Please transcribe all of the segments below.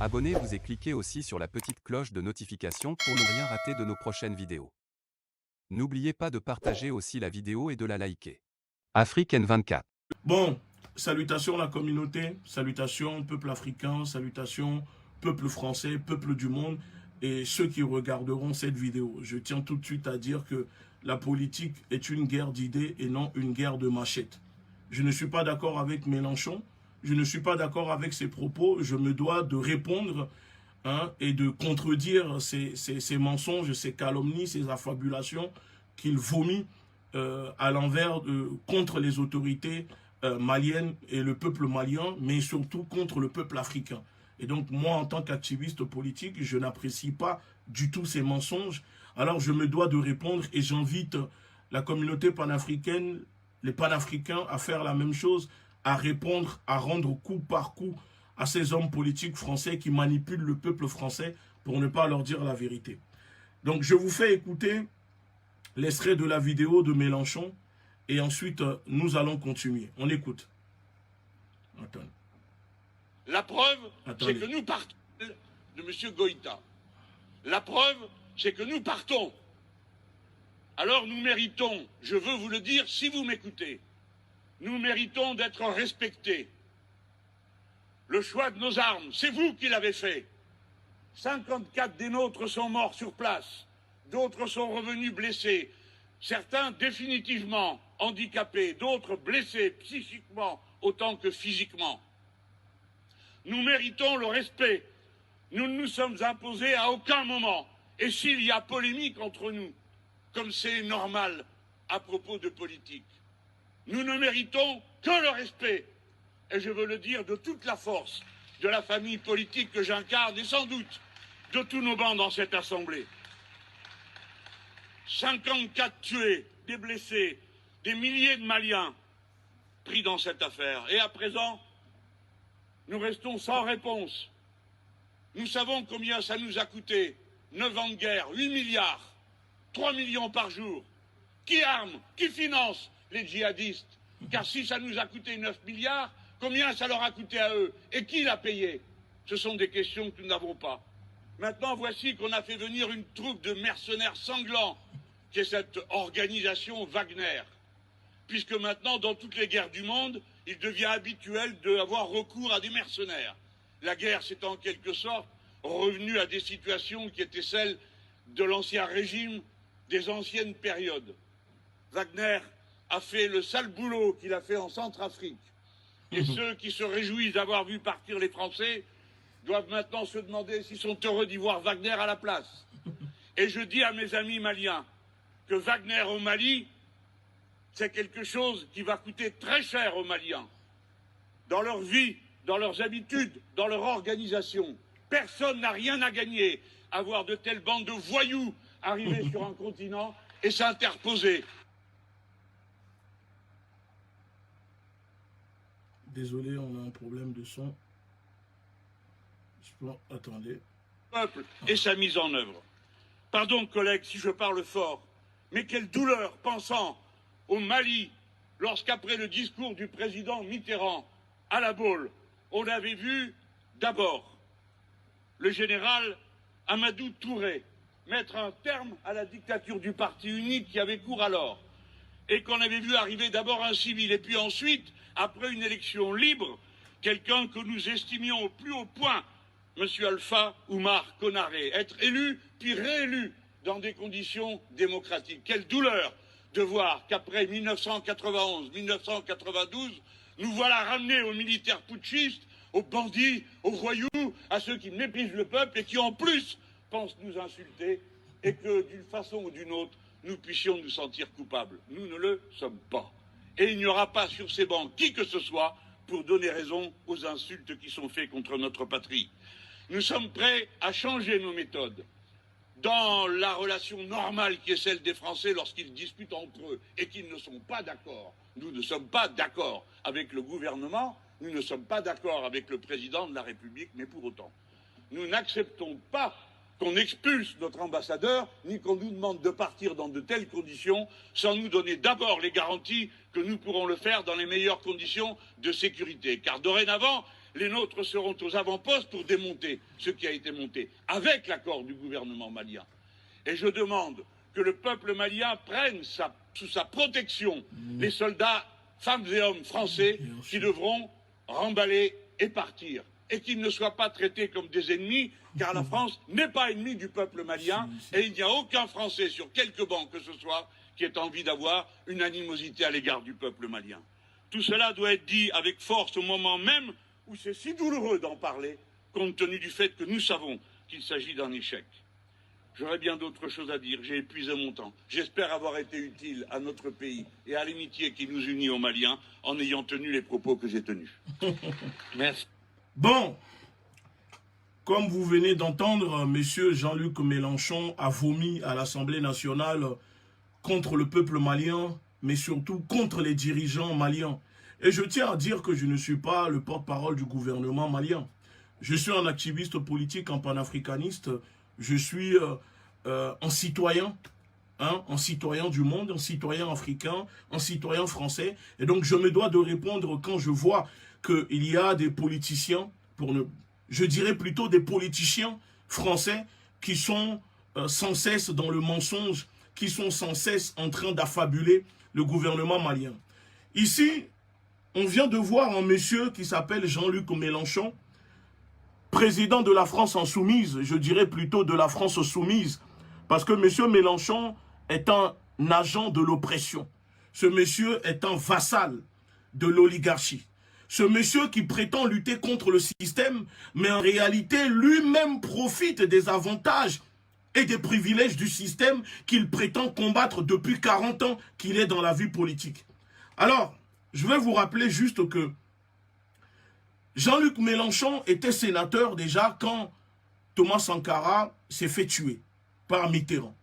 Abonnez-vous et cliquez aussi sur la petite cloche de notification pour ne rien rater de nos prochaines vidéos. N'oubliez pas de partager aussi la vidéo et de la liker. Afrique N24. Bon, salutations la communauté, salutations peuple africain, salutations peuple français, peuple du monde et ceux qui regarderont cette vidéo. Je tiens tout de suite à dire que la politique est une guerre d'idées et non une guerre de machettes. Je ne suis pas d'accord avec Mélenchon, je ne suis pas d'accord avec ses propos, je me dois de répondre et de contredire ces mensonges, ces calomnies, ces affabulations qu'il vomit à l'envers, contre les autorités maliennes et le peuple malien, mais surtout contre le peuple africain. Et donc moi, en tant qu'activiste politique, je n'apprécie pas du tout ces mensonges. Alors je me dois de répondre et j'invite la communauté panafricaine, les panafricains à faire la même chose, à répondre, à rendre coup par coup à ces hommes politiques français qui manipulent le peuple français pour ne pas leur dire la vérité. Donc je vous fais écouter l'extrait de la vidéo de Mélenchon et ensuite nous allons continuer. On écoute. Attends. La preuve, c'est que nous partons de M. Goïta. La preuve, c'est que nous partons. Alors nous méritons, je veux vous le dire si vous m'écoutez, nous méritons d'être respectés. Le choix de nos armes, c'est vous qui l'avez fait. 54 des nôtres sont morts sur place. D'autres sont revenus blessés. Certains définitivement handicapés, d'autres blessés psychiquement autant que physiquement. Nous méritons le respect. Nous ne nous sommes imposés à aucun moment. Et s'il y a polémique entre nous, comme c'est normal à propos de politique, nous ne méritons que le respect. Et je veux le dire de toute la force de la famille politique que j'incarne et sans doute de tous nos bancs dans cette assemblée. 54 tués, des blessés, des milliers de Maliens pris dans cette affaire. Et à présent, nous restons sans réponse. Nous savons combien ça nous a coûté. 9 ans de guerre, 8 milliards, 3 millions par jour. Qui arme, qui finance les djihadistes? Car si ça nous a coûté 9 milliards, combien ça leur a coûté à eux? Et qui l'a payé? Ce sont des questions que nous n'avons pas. Maintenant, voici qu'on a fait venir une troupe de mercenaires sanglants, qui est cette organisation Wagner. Puisque maintenant, dans toutes les guerres du monde, il devient habituel d'avoir recours à des mercenaires. La guerre, c'est en quelque sorte revenu à des situations qui étaient celles de l'ancien régime, des anciennes périodes. Wagner a fait le sale boulot qu'il a fait en Centrafrique. Et ceux qui se réjouissent d'avoir vu partir les Français doivent maintenant se demander s'ils sont heureux d'y voir Wagner à la place. Et je dis à mes amis maliens que Wagner au Mali, c'est quelque chose qui va coûter très cher aux Maliens. Dans leur vie, dans leurs habitudes, dans leur organisation. Personne n'a rien à gagner à voir de telles bandes de voyous arriver sur un continent et s'interposer. Désolé, on a un problème de son. Attendez. Peuple et sa mise en œuvre. Pardon, collègues, si je parle fort, mais quelle douleur pensant au Mali, lorsqu'après le discours du président Mitterrand à La Baule, on avait vu d'abord le général Amadou Touré mettre un terme à la dictature du parti unique qui avait cours alors, et qu'on avait vu arriver d'abord un civil, et puis ensuite, après une élection libre, quelqu'un que nous estimions au plus haut point, M. Alpha Oumar Konaré, être élu puis réélu dans des conditions démocratiques. Quelle douleur de voir qu'après 1991, 1992, nous voilà ramenés aux militaires putschistes, aux bandits, aux voyous, à ceux qui méprisent le peuple et qui en plus pensent nous insulter, et que d'une façon ou d'une autre, nous puissions nous sentir coupables. Nous ne le sommes pas. Et il n'y aura pas sur ces bancs qui que ce soit pour donner raison aux insultes qui sont faites contre notre patrie. Nous sommes prêts à changer nos méthodes dans la relation normale qui est celle des Français lorsqu'ils discutent entre eux et qu'ils ne sont pas d'accord. Nous ne sommes pas d'accord avec le gouvernement, nous ne sommes pas d'accord avec le président de la République, mais pour autant, nous n'acceptons pas qu'on expulse notre ambassadeur, ni qu'on nous demande de partir dans de telles conditions, sans nous donner d'abord les garanties que nous pourrons le faire dans les meilleures conditions de sécurité. Car dorénavant, Les nôtres seront aux avant-postes pour démonter ce qui a été monté, avec l'accord du gouvernement malien. Et je demande que le peuple malien prenne sous sa protection les soldats, femmes et hommes français qui devront remballer et partir. Et qu'ils ne soient pas traités comme des ennemis, car la France n'est pas ennemie du peuple malien, et il n'y a aucun Français sur quelque banc que ce soit qui ait envie d'avoir une animosité à l'égard du peuple malien. Tout cela doit être dit avec force au moment même où c'est si douloureux d'en parler, compte tenu du fait que nous savons qu'il s'agit d'un échec. J'aurais bien d'autres choses à dire, j'ai épuisé mon temps. J'espère avoir été utile à notre pays et à l'amitié qui nous unit aux Maliens en ayant tenu les propos que j'ai tenus. Merci. Bon, comme vous venez d'entendre, M. Jean-Luc Mélenchon a vomi à l'Assemblée nationale contre le peuple malien, mais surtout contre les dirigeants maliens. Et je tiens à dire que je ne suis pas le porte-parole du gouvernement malien. Je suis un activiste politique, un panafricaniste. Je suis un citoyen, un citoyen du monde, un citoyen africain, un citoyen français. Et donc je me dois de répondre quand je vois qu'il y a des politiciens, je dirais plutôt des politiciens français qui sont sans cesse dans le mensonge, qui sont sans cesse en train d'affabuler le gouvernement malien. Ici, on vient de voir un monsieur qui s'appelle Jean-Luc Mélenchon, président de la France insoumise, je dirais plutôt de la France soumise, parce que M. Mélenchon est un agent de l'oppression. Ce monsieur est un vassal de l'oligarchie. Ce monsieur qui prétend lutter contre le système, mais en réalité, lui-même profite des avantages et des privilèges du système qu'il prétend combattre depuis 40 ans qu'il est dans la vie politique. Alors, je vais vous rappeler juste que Jean-Luc Mélenchon était sénateur déjà quand Thomas Sankara s'est fait tuer par Mitterrand.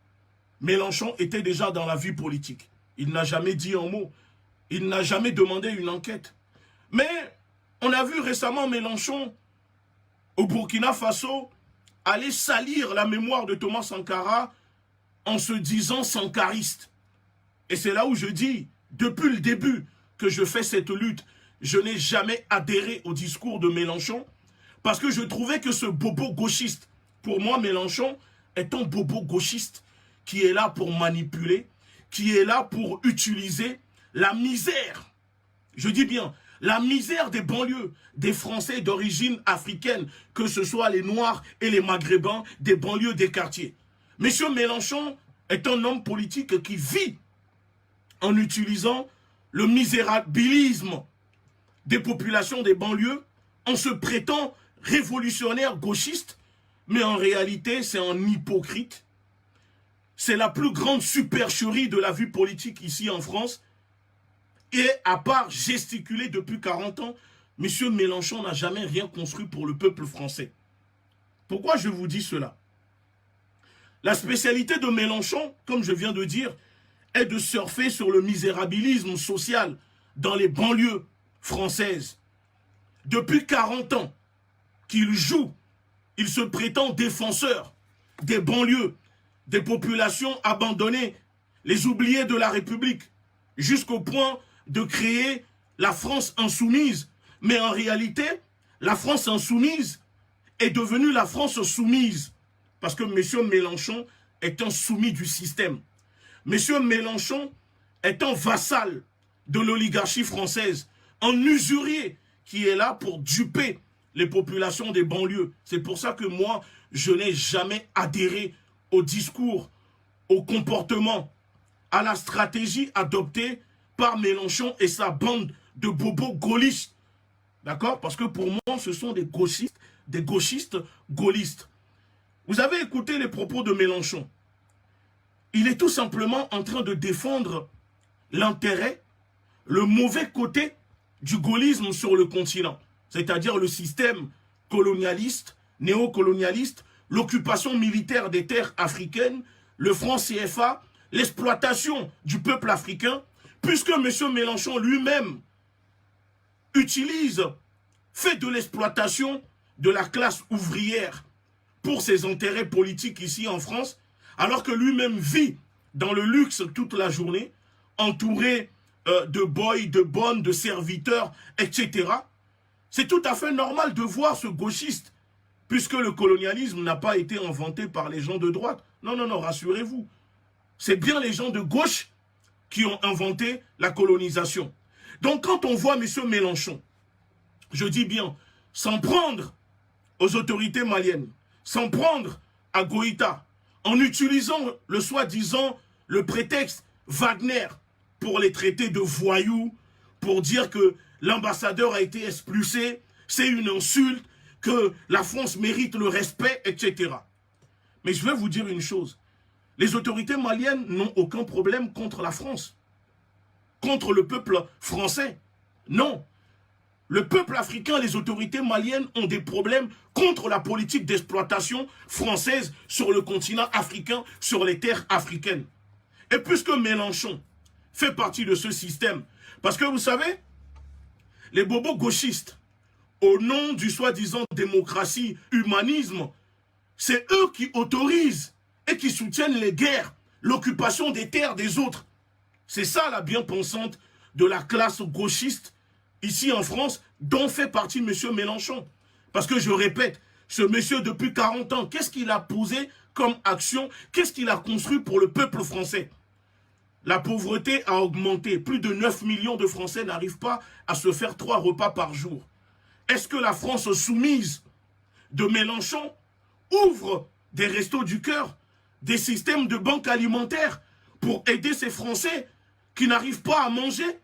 Mélenchon était déjà dans la vie politique. Il n'a jamais dit un mot. Il n'a jamais demandé une enquête. Mais on a vu récemment Mélenchon au Burkina Faso aller salir la mémoire de Thomas Sankara en se disant sankariste. Et c'est là où je dis, depuis le début que je fais cette lutte, je n'ai jamais adhéré au discours de Mélenchon parce que je trouvais que ce bobo gauchiste, pour moi Mélenchon est un bobo gauchiste qui est là pour manipuler, qui est là pour utiliser la misère, je dis bien, la misère des banlieues, des Français d'origine africaine, que ce soit les Noirs et les Maghrébins, des banlieues, des quartiers. Monsieur Mélenchon est un homme politique qui vit en utilisant le misérabilisme des populations des banlieues, en se prétend révolutionnaire gauchiste, mais en réalité c'est un hypocrite. C'est la plus grande supercherie de la vie politique ici en France. Et à part gesticuler depuis 40 ans, M. Mélenchon n'a jamais rien construit pour le peuple français. Pourquoi je vous dis cela? La spécialité de Mélenchon, comme je viens de dire, est de surfer sur le misérabilisme social dans les banlieues françaises. Depuis 40 ans qu'il joue, il se prétend défenseur des banlieues, des populations abandonnées, les oubliés de la République, jusqu'au point de créer la France insoumise. Mais en réalité, la France insoumise est devenue la France soumise. Parce que M. Mélenchon est un soumis du système. M. Mélenchon est un vassal de l'oligarchie française, un usurier qui est là pour duper les populations des banlieues. C'est pour ça que moi, je n'ai jamais adhéré au discours, au comportement, à la stratégie adoptée par Mélenchon et sa bande de bobos gaullistes. D'accord? Parce que pour moi, ce sont des gauchistes gaullistes. Vous avez écouté les propos de Mélenchon. Il est tout simplement en train de défendre l'intérêt, le mauvais côté du gaullisme sur le continent. C'est-à-dire le système colonialiste, néocolonialiste, l'occupation militaire des terres africaines, le franc CFA, l'exploitation du peuple africain, puisque M. Mélenchon lui-même fait de l'exploitation de la classe ouvrière pour ses intérêts politiques ici en France, alors que lui-même vit dans le luxe toute la journée, entouré de boys, de bonnes, de serviteurs, etc. C'est tout à fait normal de voir ce gauchiste, puisque le colonialisme n'a pas été inventé par les gens de droite. Non, non, non, rassurez-vous. C'est bien les gens de gauche qui ont inventé la colonisation. Donc quand on voit M. Mélenchon, je dis bien, s'en prendre aux autorités maliennes, s'en prendre à Goïta, en utilisant le soi-disant, le prétexte Wagner pour les traiter de voyous, pour dire que l'ambassadeur a été expulsé, c'est une insulte, que la France mérite le respect, etc. Mais je vais vous dire une chose, les autorités maliennes n'ont aucun problème contre la France, contre le peuple français. Non. Le peuple africain, les autorités maliennes ont des problèmes contre la politique d'exploitation française sur le continent africain, sur les terres africaines. Et puisque Mélenchon fait partie de ce système, parce que vous savez, les bobos gauchistes, au nom du soi-disant démocratie, humanisme, c'est eux qui autorisent et qui soutiennent les guerres, l'occupation des terres des autres. C'est ça la bien-pensante de la classe gauchiste ici en France, dont fait partie M. Mélenchon. Parce que je répète, ce monsieur depuis 40 ans, qu'est-ce qu'il a posé comme action? Qu'est-ce qu'il a construit pour le peuple français? La pauvreté a augmenté. Plus de 9 millions de Français n'arrivent pas à se faire 3 repas par jour. Est-ce que la France soumise de Mélenchon ouvre des restos du cœur, des systèmes de banques alimentaires pour aider ces Français qui n'arrivent pas à manger,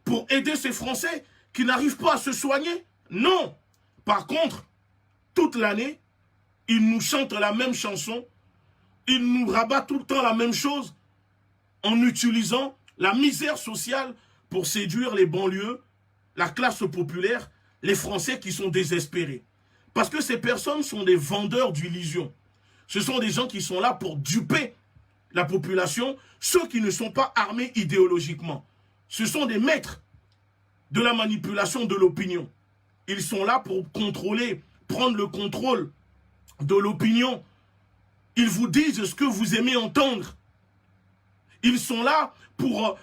pour aider ces Français qui n'arrivent pas à se soigner? Non. Par contre, toute l'année, ils nous chantent la même chanson, ils nous rabattent tout le temps la même chose, en utilisant la misère sociale pour séduire les banlieues, la classe populaire, les Français qui sont désespérés. Parce que ces personnes sont des vendeurs d'illusions. Ce sont des gens qui sont là pour duper la population, ceux qui ne sont pas armés idéologiquement. Ce sont des maîtres de la manipulation de l'opinion. Ils sont là pour contrôler, prendre le contrôle de l'opinion. Ils vous disent ce que vous aimez entendre. Ils sont là pour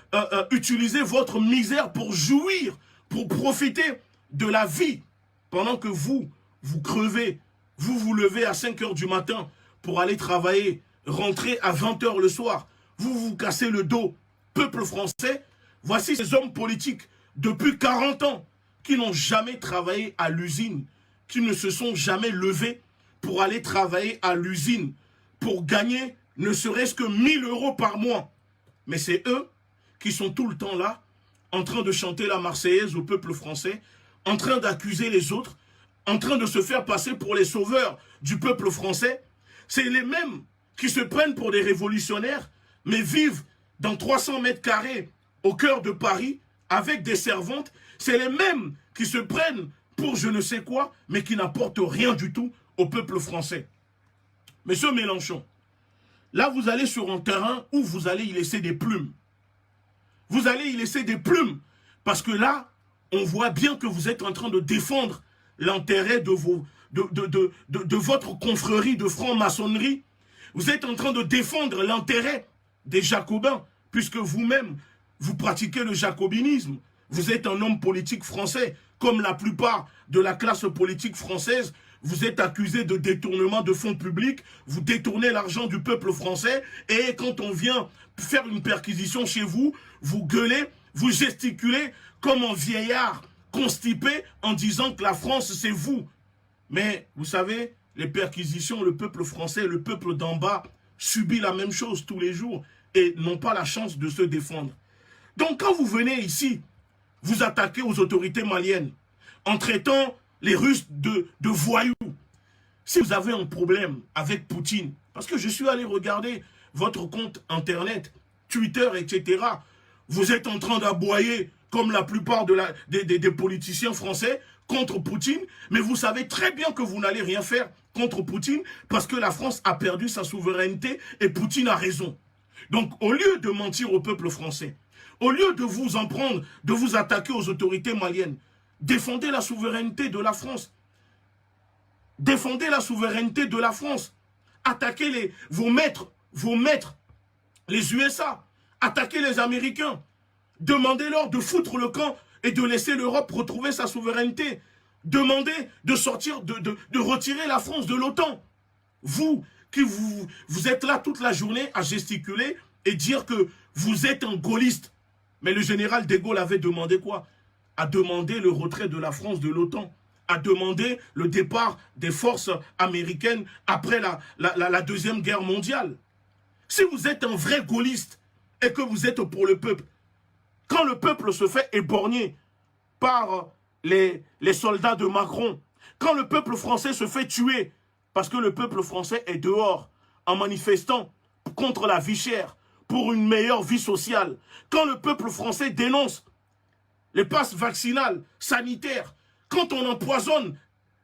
utiliser votre misère pour jouir, pour profiter de la vie. Pendant que vous crevez, vous vous levez à 5 h du matin pour aller travailler, rentrer à 20 h le soir. Vous vous cassez le dos. Peuple français, voici ces hommes politiques depuis 40 ans qui n'ont jamais travaillé à l'usine, qui ne se sont jamais levés pour aller travailler à l'usine, pour gagner ne serait-ce que 1 000 € par mois. Mais c'est eux qui sont tout le temps là, en train de chanter la Marseillaise au peuple français, en train d'accuser les autres, en train de se faire passer pour les sauveurs du peuple français. C'est les mêmes qui se prennent pour des révolutionnaires, mais vivent dans 300 mètres carrés au cœur de Paris, avec des servantes. C'est les mêmes qui se prennent pour je ne sais quoi, mais qui n'apportent rien du tout au peuple français. Monsieur Mélenchon, là vous allez sur un terrain où vous allez y laisser des plumes. Vous allez y laisser des plumes, parce que là, on voit bien que vous êtes en train de défendre l'intérêt de votre confrérie de franc-maçonnerie. Vous êtes en train de défendre l'intérêt des Jacobins, puisque vous-même, vous pratiquez le jacobinisme. Vous êtes un homme politique français, comme la plupart de la classe politique française. Vous êtes accusé de détournement de fonds publics, vous détournez l'argent du peuple français, et quand on vient faire une perquisition chez vous, vous gueulez, vous gesticulez comme un vieillard constipé en disant que la France c'est vous. Mais vous savez, les perquisitions, le peuple français, le peuple d'en bas subit la même chose tous les jours et n'ont pas la chance de se défendre. Donc quand vous venez ici, vous attaquez aux autorités maliennes en traitant les Russes de voyous. Si vous avez un problème avec Poutine, parce que je suis allé regarder votre compte internet, Twitter, etc., vous êtes en train d'aboyer, comme la plupart des politiciens français, contre Poutine, mais vous savez très bien que vous n'allez rien faire contre Poutine, parce que la France a perdu sa souveraineté et Poutine a raison. Donc, au lieu de mentir au peuple français, au lieu de vous en prendre, de vous attaquer aux autorités maliennes, défendez la souveraineté de la France. Défendez la souveraineté de la France. Attaquez vos maîtres, les USA. Attaquez les Américains. Demandez-leur de foutre le camp et de laisser l'Europe retrouver sa souveraineté. Demandez de sortir, de retirer la France de l'OTAN. Vous, qui vous êtes là toute la journée à gesticuler et dire que vous êtes un gaulliste. Mais le général de Gaulle avait demandé quoi? A demandé le retrait de la France de l'OTAN. A demandé le départ des forces américaines après la Deuxième Guerre mondiale. Si vous êtes un vrai gaulliste et que vous êtes pour le peuple, quand le peuple se fait éborgner par les soldats de Macron, quand le peuple français se fait tuer, parce que le peuple français est dehors en manifestant contre la vie chère, pour une meilleure vie sociale, quand le peuple français dénonce les passes vaccinales, sanitaires, quand on empoisonne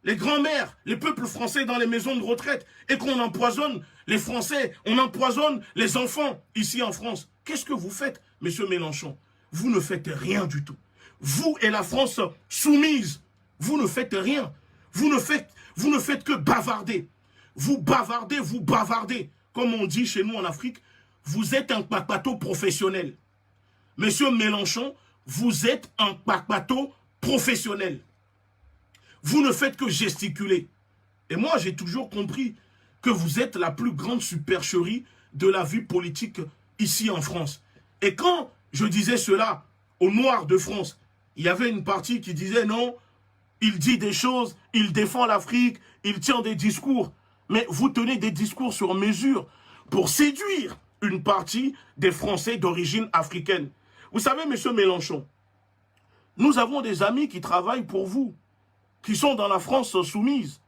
les grands-mères, les peuples français dans les maisons de retraite, et qu'on empoisonne les Français, on empoisonne les enfants ici en France, qu'est-ce que vous faites, monsieur Mélenchon? Vous ne faites rien du tout. Vous et la France soumise, vous ne faites rien. Vous ne faites que bavarder. Vous bavardez. Comme on dit chez nous en Afrique, vous êtes un kpakpato professionnel. Monsieur Mélenchon, vous êtes un kpakpato professionnel. Vous ne faites que gesticuler. Et moi, j'ai toujours compris que vous êtes la plus grande supercherie de la vie politique ici en France. Et quand je disais cela aux Noirs de France, il y avait une partie qui disait non, il dit des choses, il défend l'Afrique, il tient des discours. Mais vous tenez des discours sur mesure pour séduire une partie des Français d'origine africaine. Vous savez, monsieur Mélenchon, nous avons des amis qui travaillent pour vous, qui sont dans la France soumise,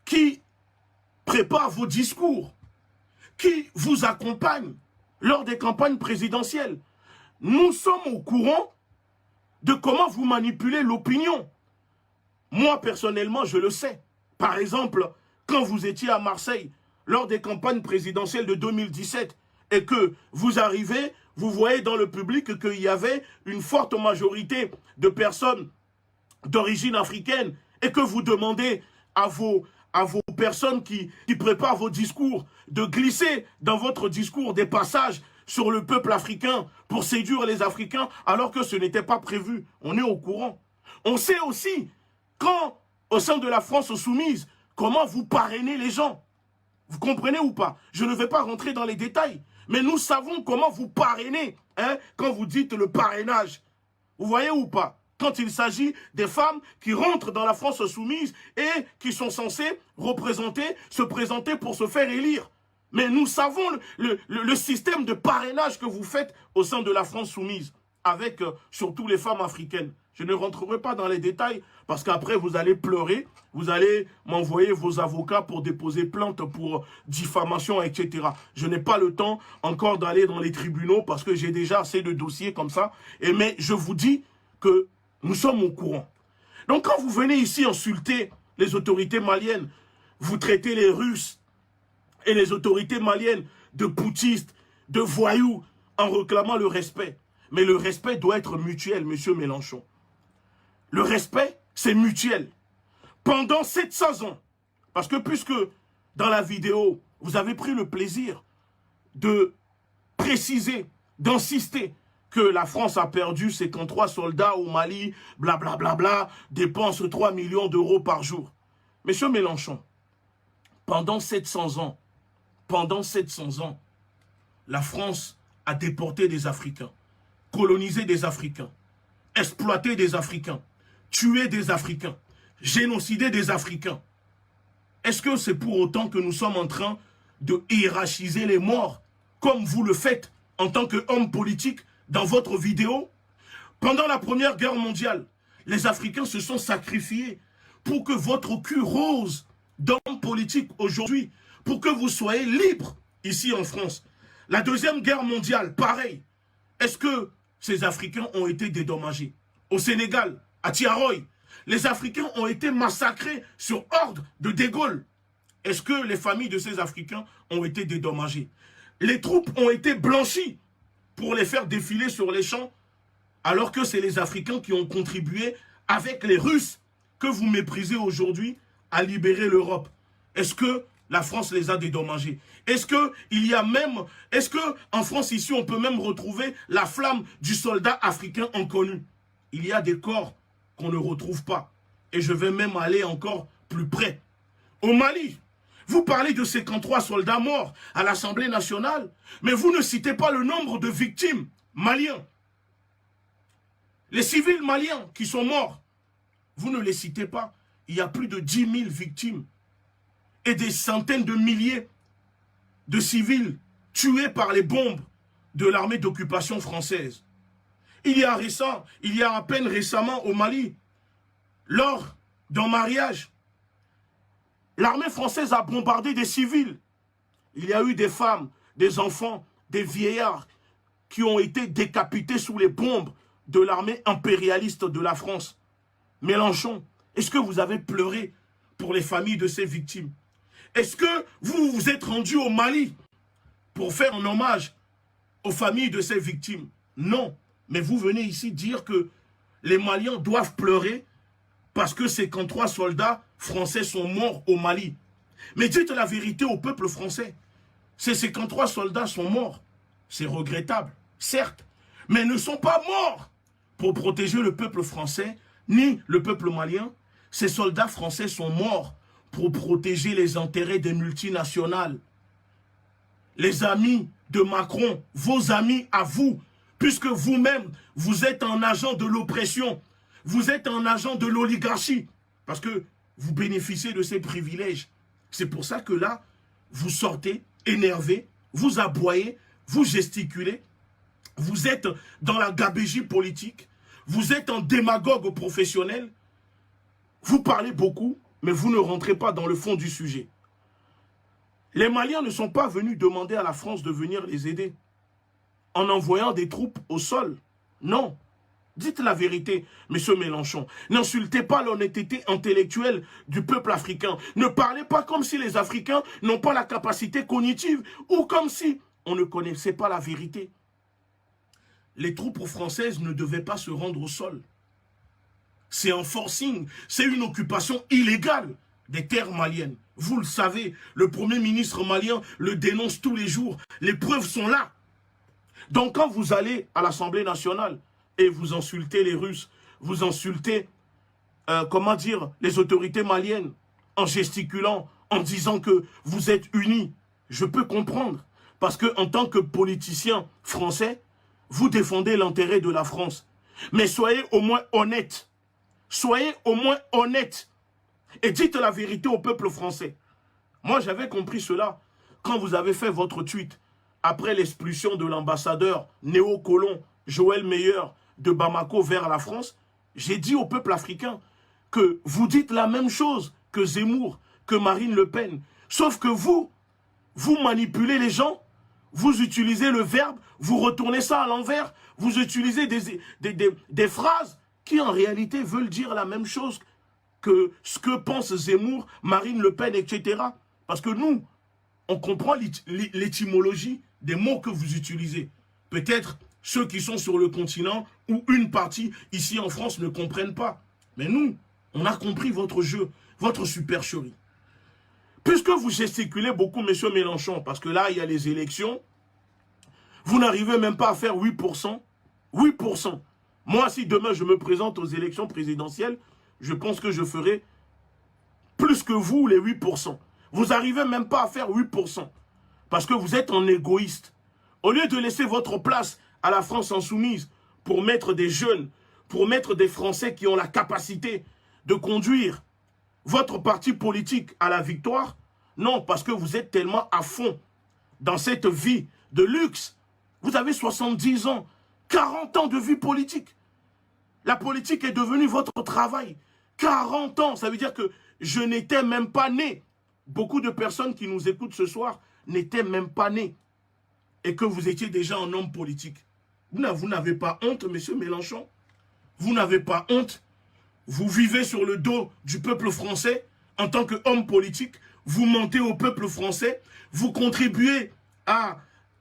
qui préparent vos discours, qui vous accompagnent lors des campagnes présidentielles. Nous sommes au courant de comment vous manipulez l'opinion. Moi, personnellement, je le sais. Par exemple, quand vous étiez à Marseille, lors des campagnes présidentielles de 2017, et que vous arrivez, vous voyez dans le public qu'il y avait une forte majorité de personnes d'origine africaine, et que vous demandez à vos personnes qui préparent vos discours de glisser dans votre discours des passages sur le peuple africain pour séduire les Africains, alors que ce n'était pas prévu. On est au courant. On sait aussi, quand, au sein de la France soumise, comment vous parrainez les gens. Vous comprenez ou pas? Je ne vais pas rentrer dans les détails, mais nous savons comment vous parrainez, hein, quand vous dites le parrainage. Vous voyez ou pas? Quand il s'agit des femmes qui rentrent dans la France soumise et qui sont censées se présenter pour se faire élire. Mais nous savons le système de parrainage que vous faites au sein de la France soumise, avec surtout les femmes africaines. Je ne rentrerai pas dans les détails, parce qu'après vous allez pleurer, vous allez m'envoyer vos avocats pour déposer plainte pour diffamation, etc. Je n'ai pas le temps encore d'aller dans les tribunaux, parce que j'ai déjà assez de dossiers comme ça. Mais je vous dis que nous sommes au courant. Donc quand vous venez ici insulter les autorités maliennes, vous traitez les Russes et les autorités maliennes de putschistes, de voyous, en réclamant le respect. Mais le respect doit être mutuel, monsieur Mélenchon. Le respect, c'est mutuel. Pendant 700 ans, parce que puisque dans la vidéo, vous avez pris le plaisir de préciser, d'insister que la France a perdu 53 soldats au Mali, blablabla, dépense 3 millions d'euros par jour. Monsieur Mélenchon, pendant 700 ans, la France a déporté des Africains, colonisé des Africains, exploité des Africains, tué des Africains, génocidé des Africains. Est-ce que c'est pour autant que nous sommes en train de hiérarchiser les morts, comme vous le faites en tant qu'homme politique dans votre vidéo? Pendant la Première Guerre mondiale, les Africains se sont sacrifiés pour que votre cul rose d'homme politique aujourd'hui, pour que vous soyez libres ici en France. La Deuxième Guerre mondiale, pareil. Est-ce que ces Africains ont été dédommagés? Au Sénégal, à Tiaroy, les Africains ont été massacrés sur ordre de De Gaulle. Est-ce que les familles de ces Africains ont été dédommagées? Les troupes ont été blanchies pour les faire défiler sur les champs, alors que c'est les Africains qui ont contribué avec les Russes que vous méprisez aujourd'hui à libérer l'Europe. Est-ce que la France les a dédommagés? Est-ce qu'en France ici on peut même retrouver la flamme du soldat africain inconnu? Il y a des corps qu'on ne retrouve pas. Et je vais même aller encore plus près. Au Mali, vous parlez de 53 soldats morts à l'Assemblée nationale, mais vous ne citez pas le nombre de victimes maliens. Les civils maliens qui sont morts, vous ne les citez pas. Il y a plus de 10 000 victimes et des centaines de milliers de civils tués par les bombes de l'armée d'occupation française. Il y a à peine récemment au Mali, lors d'un mariage, l'armée française a bombardé des civils. Il y a eu des femmes, des enfants, des vieillards qui ont été décapités sous les bombes de l'armée impérialiste de la France. Mélenchon, est-ce que vous avez pleuré pour les familles de ces victimes? Est-ce que vous vous êtes rendu au Mali pour faire un hommage aux familles de ces victimes? Non. Mais vous venez ici dire que les Maliens doivent pleurer parce que 53 soldats français sont morts au Mali. Mais dites la vérité au peuple français. Ces 53 soldats sont morts. C'est regrettable, certes. Mais ils ne sont pas morts pour protéger le peuple français ni le peuple malien. Ces soldats français sont morts pour protéger les intérêts des multinationales. Les amis de Macron, vos amis à vous, puisque vous-même, vous êtes un agent de l'oppression, vous êtes un agent de l'oligarchie, parce que vous bénéficiez de ces privilèges. C'est pour ça que là, vous sortez énervé, vous aboyez, vous gesticulez, vous êtes dans la gabégie politique, vous êtes un démagogue professionnel, vous parlez beaucoup, mais vous ne rentrez pas dans le fond du sujet. Les Maliens ne sont pas venus demander à la France de venir les aider en envoyant des troupes au sol. Non. Dites la vérité, monsieur Mélenchon. N'insultez pas l'honnêteté intellectuelle du peuple africain. Ne parlez pas comme si les Africains n'ont pas la capacité cognitive ou comme si on ne connaissait pas la vérité. Les troupes françaises ne devaient pas se rendre au sol. C'est un forcing, c'est une occupation illégale des terres maliennes. Vous le savez, le Premier ministre malien le dénonce tous les jours. Les preuves sont là. Donc quand vous allez à l'Assemblée nationale et vous insultez les Russes, vous insultez, les autorités maliennes en gesticulant, en disant que vous êtes unis, je peux comprendre. Parce qu'en tant que politicien français, vous défendez l'intérêt de la France. Mais soyez au moins honnête. Soyez au moins honnête. Et dites la vérité au peuple français. Moi, j'avais compris cela quand vous avez fait votre tweet après l'expulsion de l'ambassadeur néocolon Joël Meyer de Bamako vers la France. J'ai dit au peuple africain que vous dites la même chose que Zemmour, que Marine Le Pen. Sauf que vous manipulez les gens, vous utilisez le verbe, vous retournez ça à l'envers, vous utilisez des phrases qui en réalité veulent dire la même chose que ce que pensent Zemmour, Marine Le Pen, etc. Parce que nous, on comprend l'étymologie des mots que vous utilisez. Peut-être ceux qui sont sur le continent ou une partie ici en France ne comprennent pas. Mais nous, on a compris votre jeu, votre supercherie. Puisque vous gesticulez beaucoup, monsieur Mélenchon, parce que là, il y a les élections, vous n'arrivez même pas à faire 8%. 8%. Moi, si demain je me présente aux élections présidentielles, je pense que je ferai plus que vous, les 8%. Vous n'arrivez même pas à faire 8%. Parce que vous êtes un égoïste. Au lieu de laisser votre place à la France insoumise pour mettre des jeunes, pour mettre des Français qui ont la capacité de conduire votre parti politique à la victoire, non, parce que vous êtes tellement à fond dans cette vie de luxe. Vous avez 70 ans, 40 ans de vie politique. La politique est devenue votre travail. 40 ans, ça veut dire que je n'étais même pas né. Beaucoup de personnes qui nous écoutent ce soir n'étaient même pas nées. Et que vous étiez déjà un homme politique. Vous n'avez pas honte, monsieur Mélenchon? Vous n'avez pas honte? Vous vivez sur le dos du peuple français en tant qu'homme politique. Vous mentez au peuple français. Vous contribuez à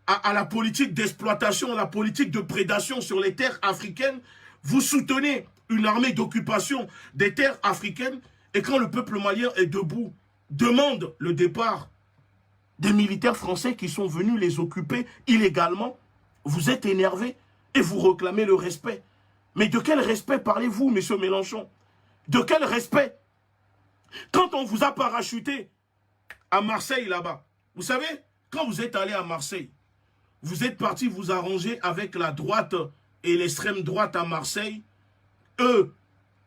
la politique d'exploitation, à la politique de prédation sur les terres africaines. Vous soutenez une armée d'occupation des terres africaines. Et quand le peuple malien est debout, demande le départ des militaires français qui sont venus les occuper illégalement, vous êtes énervé et vous réclamez le respect. Mais de quel respect parlez-vous, monsieur Mélenchon? De quel respect? Quand on vous a parachuté à Marseille là-bas, vous savez, quand vous êtes allé à Marseille, vous êtes parti vous arranger avec la droite et l'extrême droite à Marseille. Eux,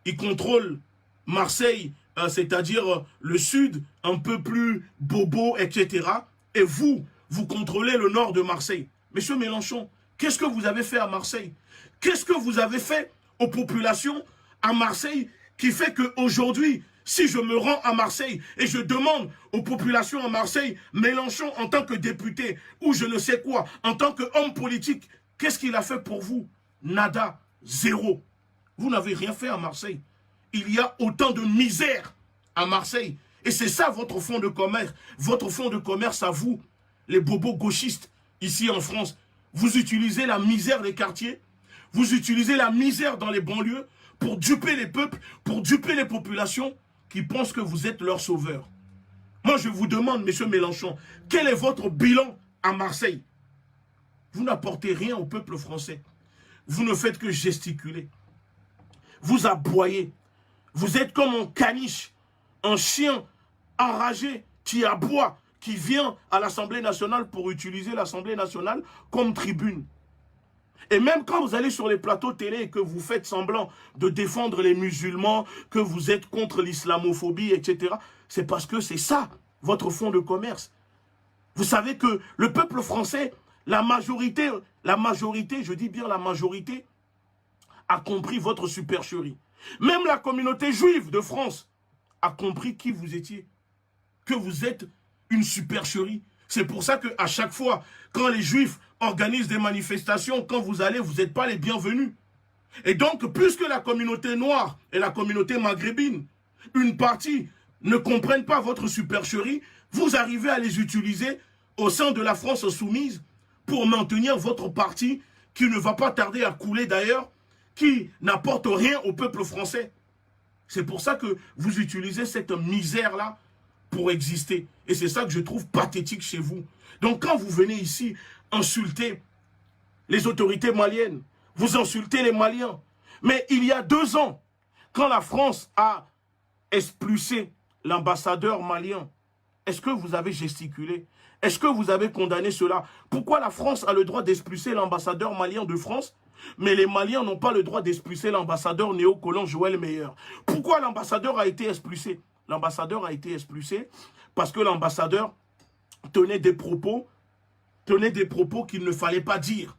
ils contrôlent Marseille, c'est-à-dire le sud, un peu plus bobo, etc. Et vous, vous contrôlez le nord de Marseille. Monsieur Mélenchon, qu'est-ce que vous avez fait à Marseille? Qu'est-ce que vous avez fait aux populations à Marseille qui fait qu'aujourd'hui, si je me rends à Marseille et je demande aux populations à Marseille, Mélenchon en tant que député ou je ne sais quoi, en tant qu'homme politique, qu'est-ce qu'il a fait pour vous? Nada, zéro. Vous n'avez rien fait à Marseille. Il y a autant de misère à Marseille. Et c'est ça votre fonds de commerce. Votre fonds de commerce à vous, les bobos gauchistes, ici en France. Vous utilisez la misère des quartiers, vous utilisez la misère dans les banlieues pour duper les peuples, pour duper les populations qui pensent que vous êtes leur sauveur. Moi, je vous demande, monsieur Mélenchon, quel est votre bilan à Marseille? Vous n'apportez rien au peuple français. Vous ne faites que gesticuler. Vous aboyez. Vous êtes comme un caniche, un chien enragé qui aboie, qui vient à l'Assemblée nationale pour utiliser l'Assemblée nationale comme tribune. Et même quand vous allez sur les plateaux télé et que vous faites semblant de défendre les musulmans, que vous êtes contre l'islamophobie, etc., c'est parce que c'est ça, votre fonds de commerce. Vous savez que le peuple français, la majorité, je dis bien la majorité, a compris votre supercherie. Même la communauté juive de France a compris qui vous étiez. Que vous êtes une supercherie. C'est pour ça qu'à chaque fois, quand les juifs organisent des manifestations, quand vous allez, vous n'êtes pas les bienvenus. Et donc, puisque la communauté noire et la communauté maghrébine, une partie ne comprennent pas votre supercherie, vous arrivez à les utiliser au sein de la France soumise pour maintenir votre parti qui ne va pas tarder à couler d'ailleurs, qui n'apporte rien au peuple français. C'est pour ça que vous utilisez cette misère-là pour exister. Et c'est ça que je trouve pathétique chez vous. Donc quand vous venez ici insulter les autorités maliennes, vous insultez les Maliens. Mais il y a 2 ans, quand la France a expulsé l'ambassadeur malien, est-ce que vous avez gesticulé? Est-ce que vous avez condamné cela? Pourquoi la France a le droit d'expulser l'ambassadeur malien de France, mais les Maliens n'ont pas le droit d'expulser l'ambassadeur néocolon Joël Meyer? Pourquoi l'ambassadeur a été expulsé? L'ambassadeur a été expulsé parce que l'ambassadeur tenait des propos qu'il ne fallait pas dire.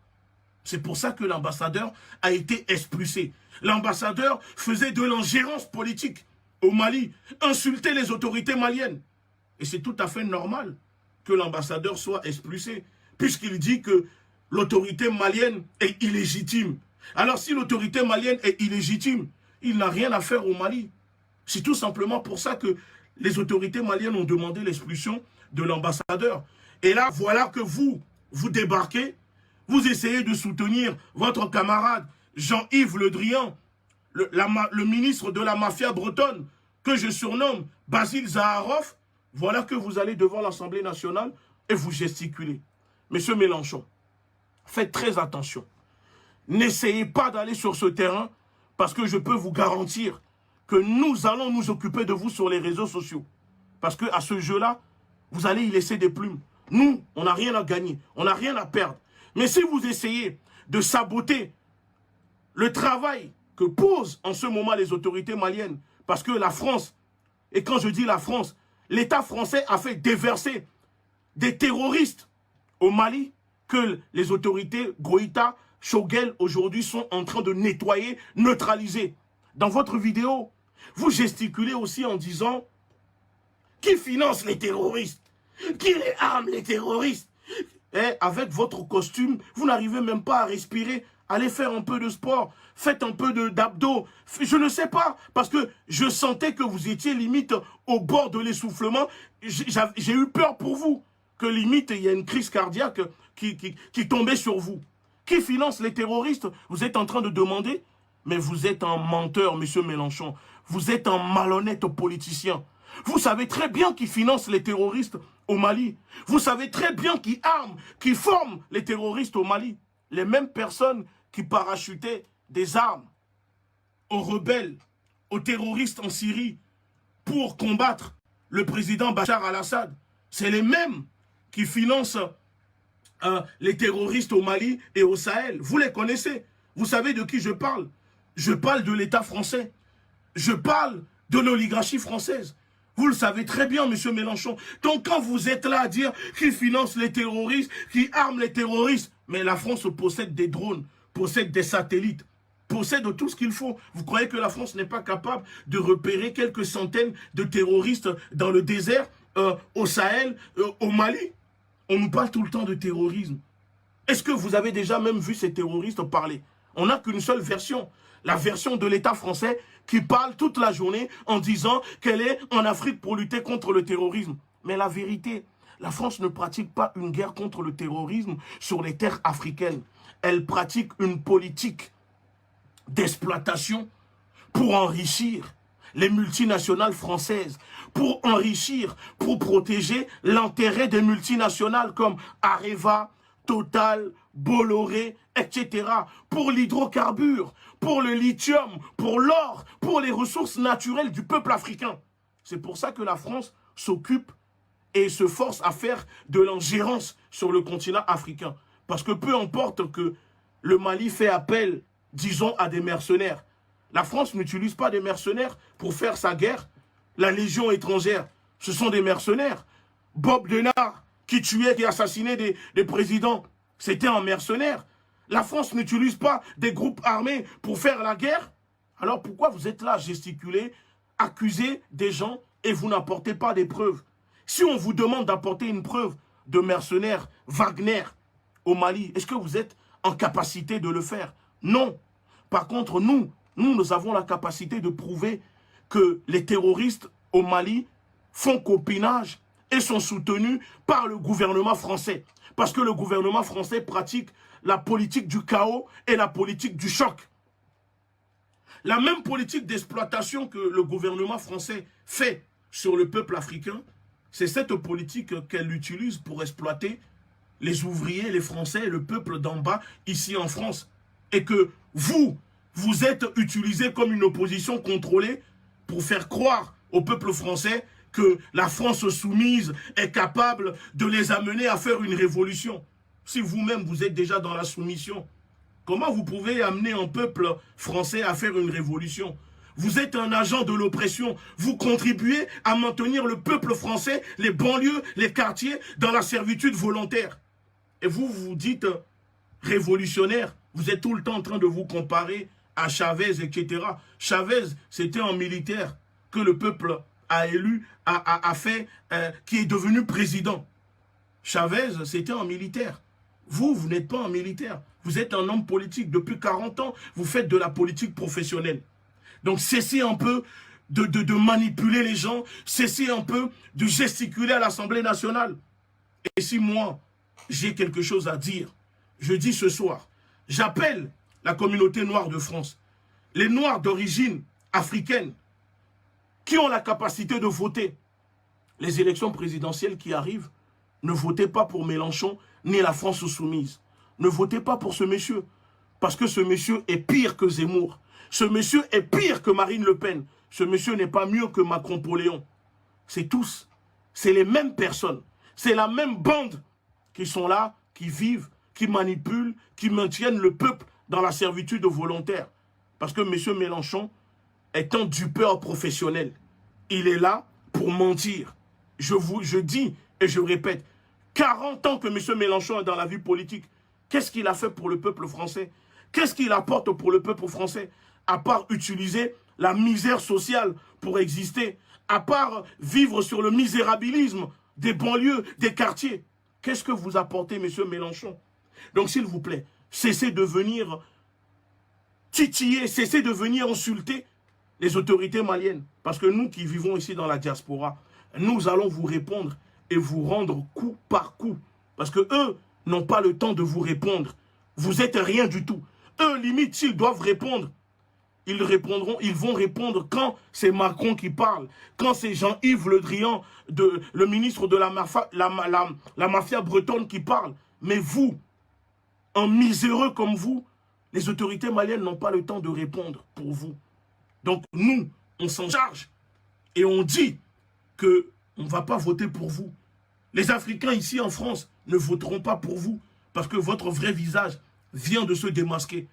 C'est pour ça que l'ambassadeur a été expulsé. L'ambassadeur faisait de l'ingérence politique au Mali, insultait les autorités maliennes. Et c'est tout à fait normal que l'ambassadeur soit expulsé, puisqu'il dit que l'autorité malienne est illégitime. Alors si l'autorité malienne est illégitime, il n'a rien à faire au Mali. C'est tout simplement pour ça que les autorités maliennes ont demandé l'expulsion de l'ambassadeur. Et là, voilà que vous débarquez, vous essayez de soutenir votre camarade Jean-Yves Le Drian, le ministre de la mafia bretonne, que je surnomme Basile Zaharov. Voilà que vous allez devant l'Assemblée nationale et vous gesticulez. Monsieur Mélenchon, faites très attention. N'essayez pas d'aller sur ce terrain parce que je peux vous garantir que nous allons nous occuper de vous sur les réseaux sociaux. Parce qu'à ce jeu-là, vous allez y laisser des plumes. Nous, on n'a rien à gagner, on n'a rien à perdre. Mais si vous essayez de saboter le travail que posent en ce moment les autorités maliennes, parce que la France, et quand je dis la France, l'État français a fait déverser des terroristes au Mali que les autorités Goïta, Choguel aujourd'hui sont en train de nettoyer, neutraliser. Dans votre vidéo, vous gesticulez aussi en disant qui finance les terroristes, qui les arme les terroristes. Et avec votre costume, vous n'arrivez même pas à respirer. Allez faire un peu de sport, faites un peu d'abdos. Je ne sais pas, parce que je sentais que vous étiez limite au bord de l'essoufflement. J'ai eu peur pour vous, que limite il y a une crise cardiaque qui tombait sur vous. Qui finance les terroristes? Vous êtes en train de demander? Mais vous êtes un menteur, monsieur Mélenchon. Vous êtes un malhonnête politicien. Vous savez très bien qui finance les terroristes au Mali. Vous savez très bien qui arme, qui forme les terroristes au Mali. Les mêmes personnes qui parachutaient des armes aux rebelles aux terroristes en Syrie pour combattre le président Bachar al-Assad. C'est les mêmes qui financent les terroristes au Mali et au Sahel. Vous les connaissez. Vous savez de qui je parle? Je parle de l'État français. Je parle de l'oligarchie française. Vous le savez très bien, M. Mélenchon. Donc quand vous êtes là à dire qu'ils financent les terroristes, qu'ils arment les terroristes, mais la France possède des drones, possède des satellites, possède tout ce qu'il faut. Vous croyez que la France n'est pas capable de repérer quelques centaines de terroristes dans le désert, au Sahel, au Mali? On nous parle tout le temps de terrorisme. Est-ce que vous avez déjà même vu ces terroristes parler? On n'a qu'une seule version. La version de l'État français qui parle toute la journée en disant qu'elle est en Afrique pour lutter contre le terrorisme. Mais la vérité, la France ne pratique pas une guerre contre le terrorisme sur les terres africaines. Elle pratique une politique d'exploitation pour enrichir les multinationales françaises, pour enrichir, pour protéger l'intérêt des multinationales comme Areva, Total, Bolloré, etc. Pour l'hydrocarbure, pour le lithium, pour l'or, pour les ressources naturelles du peuple africain. C'est pour ça que la France s'occupe et se force à faire de l'ingérence sur le continent africain. Parce que peu importe que le Mali fait appel, disons, à des mercenaires. La France n'utilise pas des mercenaires pour faire sa guerre. La Légion étrangère, ce sont des mercenaires. Bob Denard, qui tuait, qui assassinait des présidents, c'était un mercenaire. La France n'utilise pas des groupes armés pour faire la guerre. Alors pourquoi vous êtes là à gesticuler, accuser des gens et vous n'apportez pas des preuves? Si on vous demande d'apporter une preuve de mercenaires Wagner au Mali, est-ce que vous êtes en capacité de le faire? Non. Par contre, nous avons la capacité de prouver que les terroristes au Mali font copinage et sont soutenus par le gouvernement français. Parce que le gouvernement français pratique la politique du chaos et la politique du choc. La même politique d'exploitation que le gouvernement français fait sur le peuple africain, c'est cette politique qu'elle utilise pour exploiter les ouvriers, les Français, le peuple d'en bas, ici en France. Et que vous êtes utilisé comme une opposition contrôlée pour faire croire au peuple français que la France soumise est capable de les amener à faire une révolution. Si vous-même vous êtes déjà dans la soumission, comment vous pouvez amener un peuple français à faire une révolution? Vous êtes un agent de l'oppression. Vous contribuez à maintenir le peuple français, les banlieues, les quartiers, dans la servitude volontaire. Et vous vous dites révolutionnaire. Vous êtes tout le temps en train de vous comparer à Chavez, etc. Chavez, c'était un militaire que le peuple a élu, qui est devenu président. Chavez, c'était un militaire. Vous n'êtes pas un militaire. Vous êtes un homme politique. Depuis 40 ans, vous faites de la politique professionnelle. Donc cessez un peu de manipuler les gens. Cessez un peu de gesticuler à l'Assemblée nationale. Et si moi, j'ai quelque chose à dire, je dis ce soir, j'appelle la communauté noire de France, les Noirs d'origine africaine, qui ont la capacité de voter les élections présidentielles qui arrivent. Ne votez pas pour Mélenchon ni la France soumise. Ne votez pas pour ce monsieur. Parce que ce monsieur est pire que Zemmour. Ce monsieur est pire que Marine Le Pen. Ce monsieur n'est pas mieux que Macron-Poléon. C'est tous. C'est les mêmes personnes. C'est la même bande qui sont là, qui vivent, qui manipulent, qui maintiennent le peuple dans la servitude volontaire. Parce que M. Mélenchon est un dupeur professionnel. Il est là pour mentir. Je dis et je répète, 40 ans que M. Mélenchon est dans la vie politique. Qu'est-ce qu'il a fait pour le peuple français? Qu'est-ce qu'il apporte pour le peuple français? À part utiliser la misère sociale pour exister, à part vivre sur le misérabilisme des banlieues, des quartiers. Qu'est-ce que vous apportez, M. Mélenchon? Donc, s'il vous plaît, cessez de venir titiller, cessez de venir insulter les autorités maliennes. Parce que nous qui vivons ici dans la diaspora, nous allons vous répondre et vous rendre coup par coup. Parce que eux n'ont pas le temps de vous répondre. Vous êtes rien du tout. Eux, limite, s'ils doivent répondre, ils vont répondre quand c'est Macron qui parle, quand c'est Jean-Yves Le Drian, le ministre de la mafia bretonne qui parle. Mais vous, un miséreux comme vous, les autorités maliennes n'ont pas le temps de répondre pour vous. Donc nous, on s'en charge et on dit qu'on ne va pas voter pour vous. Les Africains ici en France ne voteront pas pour vous parce que votre vrai visage vient de se démasquer.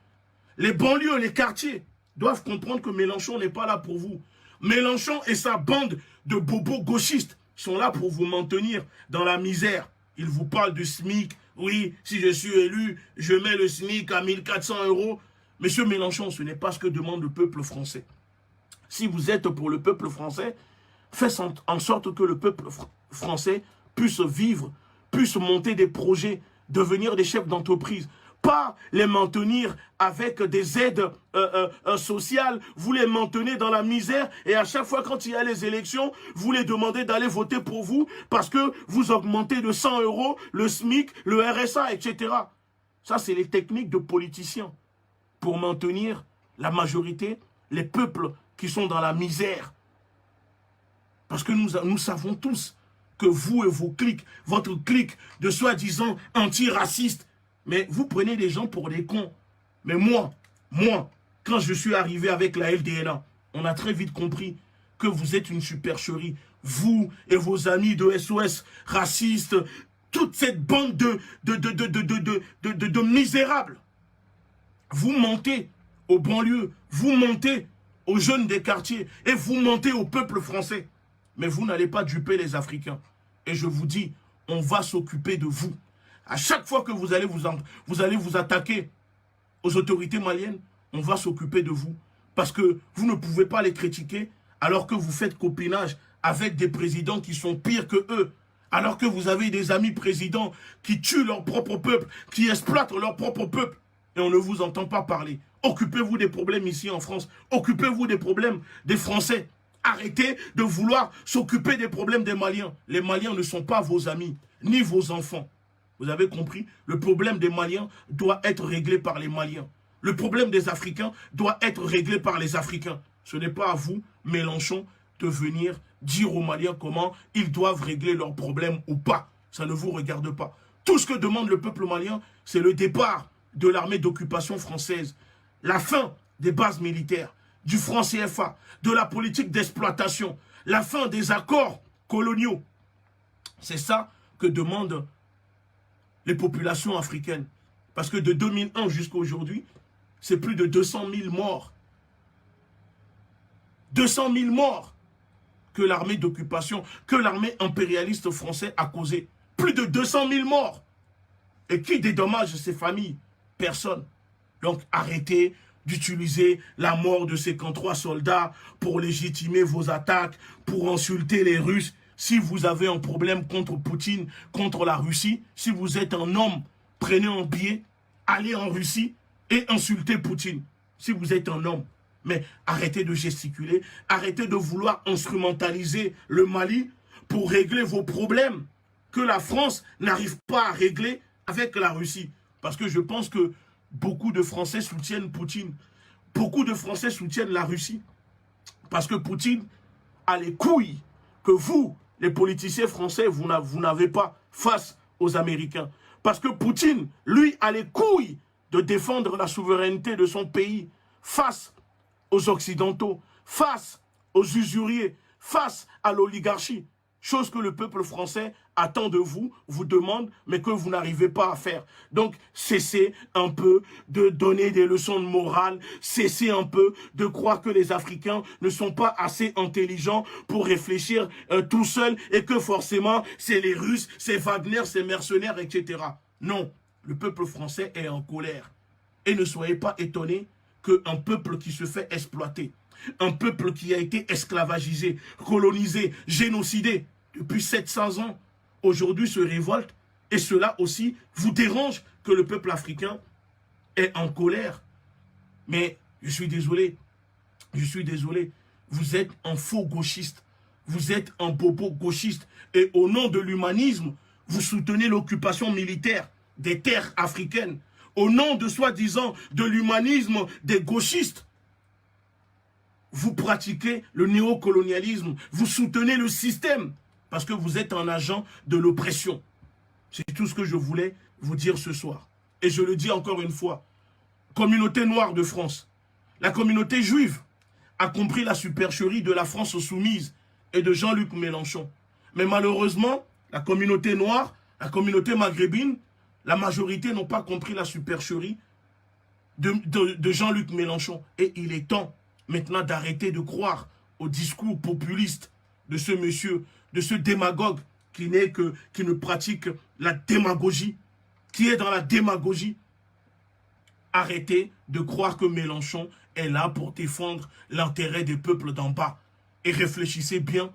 Les banlieues, les quartiers doivent comprendre que Mélenchon n'est pas là pour vous. Mélenchon et sa bande de bobos gauchistes sont là pour vous maintenir dans la misère. Ils vous parlent du SMIC. Oui, si je suis élu, je mets le SMIC à 1400 €. Monsieur Mélenchon, ce n'est pas ce que demande le peuple français. Si vous êtes pour le peuple français, faites en sorte que le peuple français puisse vivre, puisse monter des projets, devenir des chefs d'entreprise. Pas les maintenir avec des aides sociales, vous les maintenez dans la misère et à chaque fois quand il y a les élections, vous les demandez d'aller voter pour vous parce que vous augmentez de 100 € le SMIC, le RSA, etc. Ça, c'est les techniques de politiciens pour maintenir la majorité, les peuples qui sont dans la misère. Parce que nous savons tous que vous et vos cliques, votre clique de soi-disant anti-racistes, mais vous prenez des gens pour des cons. Mais moi, quand je suis arrivé avec la LDLA, on a très vite compris que vous êtes une supercherie. Vous et vos amis de SOS racistes, toute cette bande de misérables. Vous mentez aux banlieues, vous mentez aux jeunes des quartiers et vous mentez au peuple français. Mais vous n'allez pas duper les Africains. Et je vous dis, on va s'occuper de vous. À chaque fois que vous allez vous attaquer aux autorités maliennes, on va s'occuper de vous. Parce que vous ne pouvez pas les critiquer alors que vous faites copinage avec des présidents qui sont pires que eux. Alors que vous avez des amis présidents qui tuent leur propre peuple, qui exploitent leur propre peuple. Et on ne vous entend pas parler. Occupez-vous des problèmes ici en France. Occupez-vous des problèmes des Français. Arrêtez de vouloir s'occuper des problèmes des Maliens. Les Maliens ne sont pas vos amis, ni vos enfants. Vous avez compris? Le problème des Maliens doit être réglé par les Maliens. Le problème des Africains doit être réglé par les Africains. Ce n'est pas à vous, Mélenchon, de venir dire aux Maliens comment ils doivent régler leurs problèmes ou pas. Ça ne vous regarde pas. Tout ce que demande le peuple malien, c'est le départ de l'armée d'occupation française, la fin des bases militaires, du franc CFA, de la politique d'exploitation, la fin des accords coloniaux. C'est ça que demandent les populations africaines. Parce que de 2001 jusqu'à aujourd'hui, c'est plus de 200 000 morts. 200 000 morts que l'armée d'occupation, que l'armée impérialiste française a causé. Plus de 200 000 morts. Et qui dédommage ces familles? Personne. Donc arrêtez d'utiliser la mort de 53 soldats pour légitimer vos attaques, pour insulter les Russes. Si vous avez un problème contre Poutine, contre la Russie, si vous êtes un homme, prenez un billet, allez en Russie et insultez Poutine. Si vous êtes un homme. Mais arrêtez de gesticuler, arrêtez de vouloir instrumentaliser le Mali pour régler vos problèmes que la France n'arrive pas à régler avec la Russie. Parce que je pense que beaucoup de Français soutiennent Poutine. Beaucoup de Français soutiennent la Russie. Parce que Poutine a les couilles que vous, les politiciens français, vous n'avez pas face aux Américains. Parce que Poutine, lui, a les couilles de défendre la souveraineté de son pays face aux Occidentaux, face aux usuriers, face à l'oligarchie. Chose que le peuple français attend de vous, vous demande, mais que vous n'arrivez pas à faire. Donc, cessez un peu de donner des leçons de morale, cessez un peu de croire que les Africains ne sont pas assez intelligents pour réfléchir tout seuls et que forcément, c'est les Russes, c'est Wagner, c'est mercenaires, etc. Non, le peuple français est en colère. Et ne soyez pas étonnés qu'un peuple qui se fait exploiter, un peuple qui a été esclavagisé, colonisé, génocidé depuis 700 ans, aujourd'hui se révolte. Et cela aussi vous dérange que le peuple africain est en colère. Mais je suis désolé, vous êtes un faux gauchiste, vous êtes un bobo gauchiste. Et au nom de l'humanisme, vous soutenez l'occupation militaire des terres africaines. Au nom de soi-disant de l'humanisme des gauchistes, vous pratiquez le néocolonialisme, vous soutenez le système parce que vous êtes un agent de l'oppression. C'est tout ce que je voulais vous dire ce soir. Et je le dis encore une fois, communauté noire de France, la communauté juive a compris la supercherie de la France soumise et de Jean-Luc Mélenchon. Mais malheureusement, la communauté noire, la communauté maghrébine, la majorité n'ont pas compris la supercherie de Jean-Luc Mélenchon. Et il est temps maintenant d'arrêter de croire au discours populiste de ce monsieur, de ce démagogue qui ne pratique la démagogie, qui est dans la démagogie. Arrêtez de croire que Mélenchon est là pour défendre l'intérêt des peuples d'en bas. Et réfléchissez bien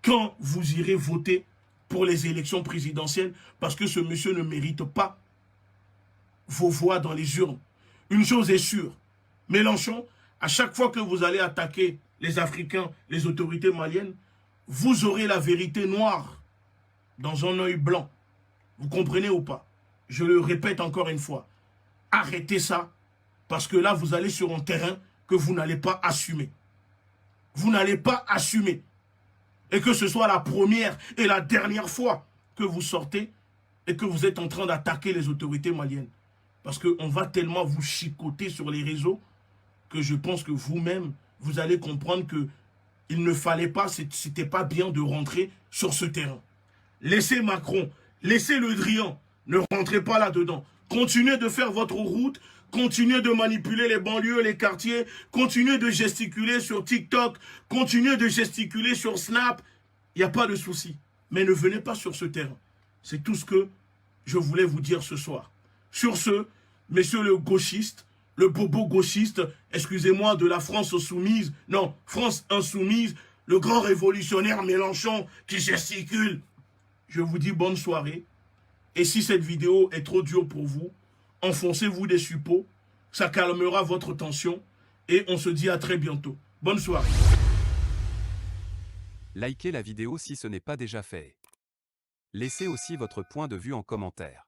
quand vous irez voter pour les élections présidentielles, parce que ce monsieur ne mérite pas vos voix dans les urnes. Une chose est sûre, Mélenchon, à chaque fois que vous allez attaquer les Africains, les autorités maliennes, vous aurez la vérité noire dans un œil blanc. Vous comprenez ou pas? Je le répète encore une fois. Arrêtez ça, parce que là, vous allez sur un terrain que vous n'allez pas assumer. Vous n'allez pas assumer. Et que ce soit la première et la dernière fois que vous sortez et que vous êtes en train d'attaquer les autorités maliennes. Parce qu'on va tellement vous chicoter sur les réseaux que je pense que vous-même, vous allez comprendre que il ne fallait pas, c'était pas bien de rentrer sur ce terrain. Laissez Macron, laissez Le Drian, ne rentrez pas là-dedans. Continuez de faire votre route, continuez de manipuler les banlieues, les quartiers, continuez de gesticuler sur TikTok, continuez de gesticuler sur Snap, il n'y a pas de souci. Mais ne venez pas sur ce terrain. C'est tout ce que je voulais vous dire ce soir. Sur ce, messieurs le gauchiste, le bobo gauchiste, excusez-moi, de la France soumise, non, France insoumise, le grand révolutionnaire Mélenchon qui gesticule. Je vous dis bonne soirée. Et si cette vidéo est trop dure pour vous, enfoncez-vous des suppôts, ça calmera votre tension et on se dit à très bientôt. Bonne soirée. Likez la vidéo si ce n'est pas déjà fait. Laissez aussi votre point de vue en commentaire.